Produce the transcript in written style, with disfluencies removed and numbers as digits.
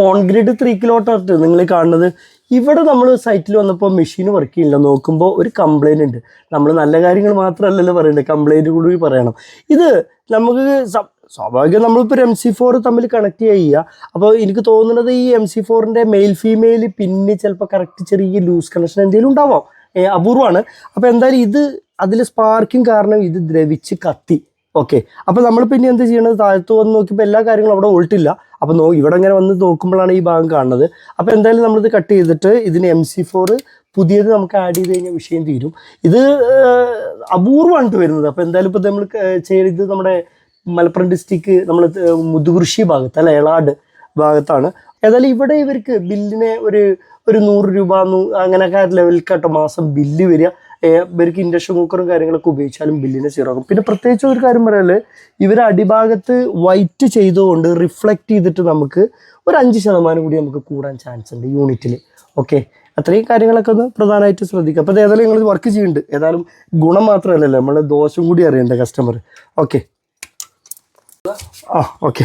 On grid 3 kilowatt നിങ്ങൾ കാണുന്നത്. ഇവിടെ നമ്മൾ സൈറ്റിൽ വന്നപ്പോൾ മെഷീൻ വർക്ക് ചെയ്യില്ല. നോക്കുമ്പോൾ ഒരു കംപ്ലൈൻറ്റ് ഉണ്ട്. നമ്മൾ നല്ല കാര്യങ്ങൾ മാത്രമല്ലല്ലോ പറയേണ്ടത്, കംപ്ലൈൻറ്റ് കൂടി പറയണം. ഇത് നമുക്ക് സ്വാഭാവികം നമ്മളിപ്പോൾ ഒരു MC4 തമ്മിൽ കണക്ട് ചെയ്യുക. അപ്പോൾ എനിക്ക് തോന്നുന്നത് ഈ MC4ൻ്റെ മെയിൽ ഫീമെയിൽ പിന്നെ ചിലപ്പോൾ കറക്റ്റ് ചെറിയ ലൂസ് കണക്ഷൻ എന്തെങ്കിലും ഉണ്ടാവാം, അപൂർവമാണ്. അപ്പോൾ എന്തായാലും ഇത് അതിൽ സ്പാർക്കിങ് കാരണം ഇത് ദ്രവിച്ച് കത്തി. ഓക്കെ, അപ്പോൾ നമ്മൾ പിന്നെ എന്ത് ചെയ്യണത്, താഴത്ത് വന്ന് നോക്കിയപ്പോൾ എല്ലാ കാര്യങ്ങളും അവിടെ വോൾട്ടില്ല. അപ്പോൾ ഇവിടെ ഇങ്ങനെ വന്ന് നോക്കുമ്പോഴാണ് ഈ ഭാഗം കാണുന്നത്. അപ്പോൾ എന്തായാലും നമ്മളിത് കട്ട് ചെയ്തിട്ട് ഇതിന് MC4 പുതിയത് നമുക്ക് ആഡ് ചെയ്ത് കഴിഞ്ഞാൽ വിഷയം തീരും. ഇത് അപൂർവമാണ് വരുന്നത്. അപ്പോൾ എന്തായാലും ഇപ്പോൾ നമ്മൾ ചെയ്ത് നമ്മുടെ മലപ്പുറം ഡിസ്ട്രിക്ട് നമ്മൾ മുതുകുറിശി ഭാഗത്ത് അല്ല എളാട് ഭാഗത്താണ്. ഏതായാലും ഇവിടെ ഇവർക്ക് ബില്ലിനെ ഒരു 100 രൂപ അങ്ങനെയൊക്കെ ലെവലിൽ മാസം ബില്ല് വരിക. ഇവർക്ക് ഇൻഡക്ഷൻ കുക്കറും കാര്യങ്ങളൊക്കെ ഉപയോഗിച്ചാലും ബില്ലിന് സീറോ ആകും. പിന്നെ പ്രത്യേകിച്ച് ഒരു കാര്യം പറയാല്, ഇവർ അടിഭാഗത്ത് വൈറ്റ് ചെയ്തുകൊണ്ട് റിഫ്ലക്റ്റ് ചെയ്തിട്ട് നമുക്ക് ഒരു 5% കൂടി നമുക്ക് കൂടാൻ ചാൻസ് ഉണ്ട് യൂണിറ്റിൽ. ഓക്കെ, അത്രയും കാര്യങ്ങളൊക്കെ ഒന്ന് പ്രധാനമായിട്ട് ശ്രദ്ധിക്കുക. അപ്പോൾ ഏതായാലും നിങ്ങൾ വർക്ക് ചെയ്യുന്നുണ്ട്, ഏതായാലും ഗുണം മാത്രമല്ലല്ലോ, നമ്മൾ ദോഷം കൂടി അറിയണ്ട കസ്റ്റമർ. Okay, okay.